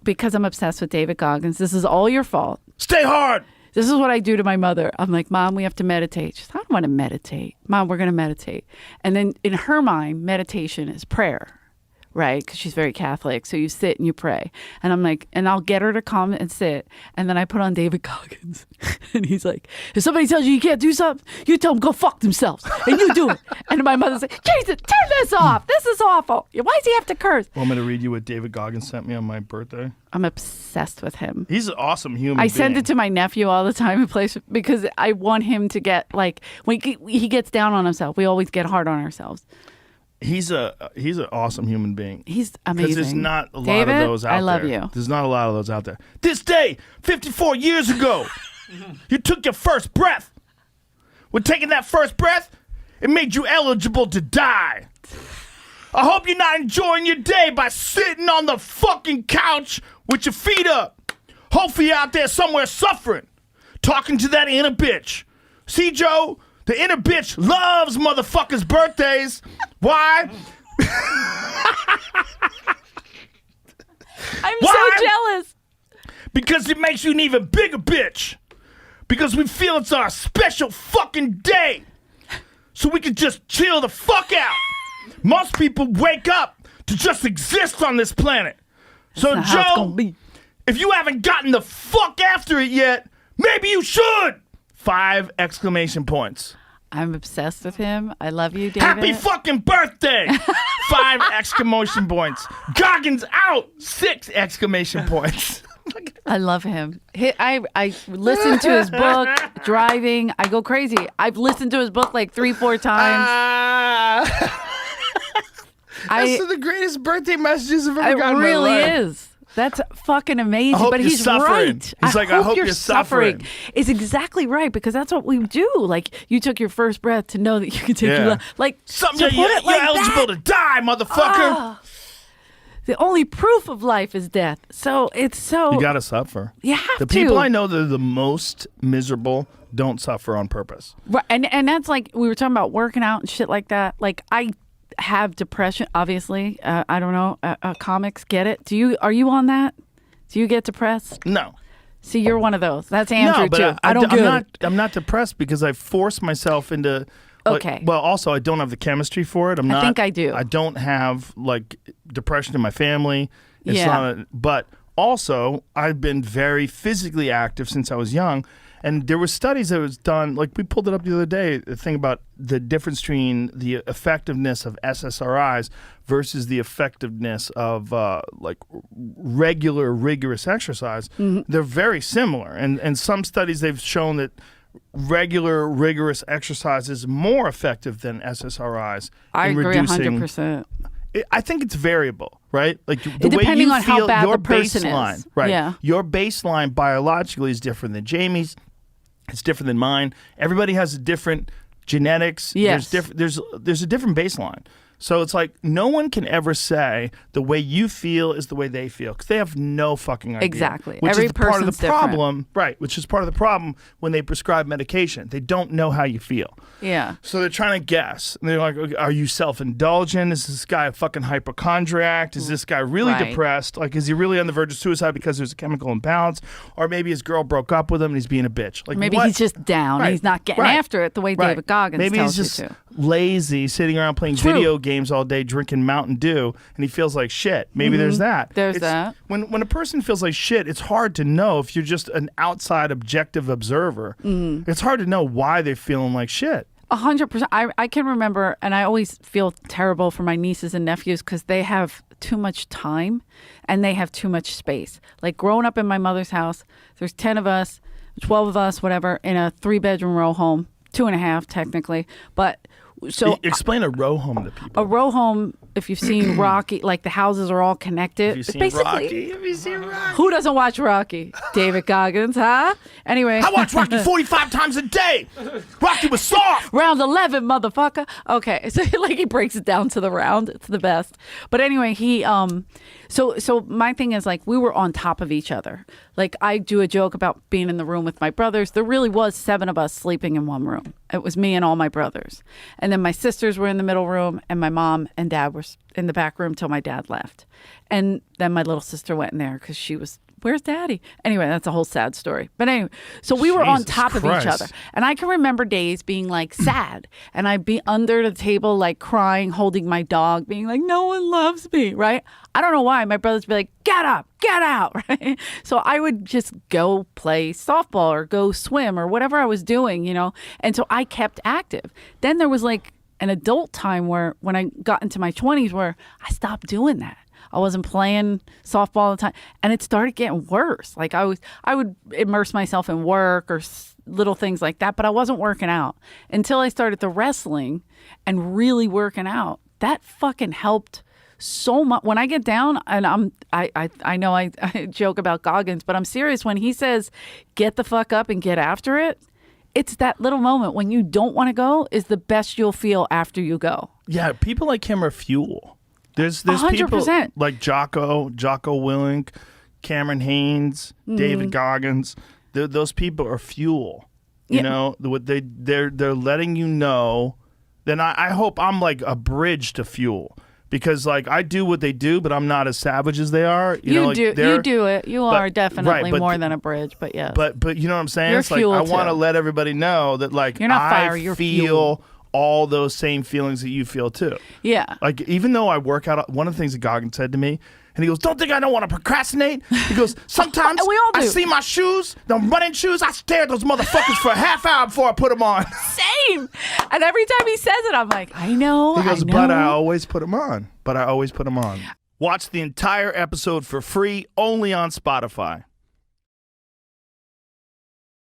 because I'm obsessed with David Goggins. This is all your fault. Stay hard. This is what I do to my mother. I'm like, Mom, we have to meditate. She's, I don't want to meditate. Mom, we're going to meditate. And then in her mind, meditation is prayer, right? Because she's very Catholic. So you sit and you pray. And I'm like, and I'll get her to come and sit. And then I put on David Goggins. And he's like, if somebody tells you can't do something, you tell them go fuck themselves. And you do it. And my mother's like, Jesus, turn this off. This is awful. Why does he have to curse? Want me to read you what David Goggins sent me on my birthday? I'm obsessed with him. He's an awesome human I being. send it to my nephew all the time in place because I want him to get, like, when he gets down on himself, we always get hard on ourselves. He's an awesome human being. He's amazing. Because there's not a lot David, of those out there. I love you. There's not a lot of those out there. This day, 54 years ago, you took your first breath. When taking that first breath, it made you eligible to die. I hope you're not enjoying your day by sitting on the fucking couch with your feet up. Hopefully you're out there somewhere suffering, talking to that inner bitch. See, Joe, the inner bitch loves motherfuckers' birthdays. Why? I'm so jealous. Because it makes you an even bigger bitch. Because we feel it's our special fucking day. So we can just chill the fuck out. Most people wake up to just exist on this planet. So, Joe, if you haven't gotten the fuck after it yet, maybe you should. 5 exclamation points. I'm obsessed with him. I love you, David. Happy fucking birthday. 5 exclamation points. Goggins out. 6 exclamation points. I love him. I listen to his book, driving. I go crazy. I've listened to his book like 3-4 times. That's the greatest birthday messages I've ever gotten. It really in my life. is. That's fucking amazing. I hope but you're he's suffering. right. He's like, I hope you're suffering. It's exactly right because that's what we do. Like you took your first breath to know that you can take your like something. You're eligible to die, motherfucker. The only proof of life is death. So it's so you gotta suffer. You have the to. people I know that are the most miserable don't suffer on purpose. Right, and that's like we were talking about working out and shit like that. Like I have depression, obviously. I don't know. Comics get it. Are you on that? Do you get depressed? No. See, you're one of those. That's Andrew but too. I don't get it. I'm not depressed because I force myself into. Okay. Well, also I don't have the chemistry for it. I think I do. I don't have like depression in my family. It's Yeah. not. But also, I've been very physically active since I was young. And there were studies that was done, like we pulled it up the other day, the thing about the difference between the effectiveness of SSRIs versus the effectiveness of like regular rigorous exercise. Mm-hmm. They're very similar. And some studies they've shown that regular rigorous exercise is more effective than SSRIs. I in agree reducing, 100%. I think it's variable, right? Like the way depending you on feel, how bad your the person baseline, is. right? Yeah. Your baseline biologically is different than Jamie's. It's different than mine. Everybody has a different genetics. Yes. There's a different baseline. So it's like no one can ever say the way you feel is the way they feel because they have no fucking idea. Exactly. Which Every is part of the person's different. problem, right? Which is part of the problem when they prescribe medication. They don't know how you feel. Yeah. So they're trying to guess. And they're like, okay, are you self-indulgent? Is this guy a fucking hypochondriac? Is this guy really depressed? Like, is he really on the verge of suicide because there's a chemical imbalance? Or maybe his girl broke up with him and he's being a bitch. Like, maybe he's just down. Right. He's not getting after it the way David Goggins maybe tells he's just you to. lazy, sitting around playing video games all day, drinking Mountain Dew, and he feels like shit. Maybe there's that. There's that. When a person feels like shit, it's hard to know if you're just an outside objective observer. It's hard to know why they're feeling like shit. 100%. I can remember, and I always feel terrible for my nieces and nephews because they have too much time and they have too much space. Like growing up in my mother's house, there's 10 of us, 12 of us, whatever, in a 3-bedroom row home, 2.5 technically. But so explain a row home to people. A row home, if you've seen Rocky, like the houses are all connected. Have you seen Rocky? Have you seen Rocky? Who doesn't watch Rocky? David Goggins, huh? Anyway. I watch Rocky 45 times a day. Rocky was soft. Round 11, motherfucker. Okay. So like he breaks it down to the round. It's the best. But anyway, he so my thing is like we were on top of each other. Like I do a joke about being in the room with my brothers. There really was 7 of us sleeping in one room. It was me and all my brothers. And then my sisters were in the middle room and my mom and dad were course, in the back room till my dad left. And then my little sister went in there because she was, where's daddy? Anyway, that's a whole sad story. But anyway, so we were on Jesus top of each Christ. other. And I can remember days being like sad. And I'd be under the table, like crying, holding my dog, being like, no one loves me, right? I don't know why. My brothers would be like, get up, get out, right? So I would just go play softball or go swim or whatever I was doing, And so I kept active. Then there was like an adult time where when I got into my 20s where I stopped doing that. I wasn't playing softball all the time, and it started getting worse. Like I would immerse myself in work or little things like that, but I wasn't working out until I started the wrestling and really working out. That fucking helped so much. When I get down, and I know I joke about Goggins, but I'm serious when he says, "Get the fuck up and get after it." It's that little moment when you don't want to go is the best you'll feel after you go. Yeah, people like him are fuel. There's 100%. people like Jocko Willink, Cameron Haynes, David Goggins. Those people are fuel. You know, they're letting you know. Then I hope I'm like a bridge to fuel. Because like I do what they do, but I'm not as savage as they are. You do it. You are definitely more than a bridge, but yes. But you know what I'm saying? You're it's like fuel I want to too. let everybody know that like You're not fire, I you're feel fuel. all those same feelings that you feel too. Yeah. Like even though I work out, one of the things that Goggins said to me, and he goes, "Don't think I don't want to procrastinate." He goes, "Sometimes We all do. I see my shoes, the running shoes, I stare at those motherfuckers for a half hour before I put them on." Same. And every time he says it, I'm like, I know. He goes, I know. "But I always put them on. Watch the entire episode for free only on Spotify.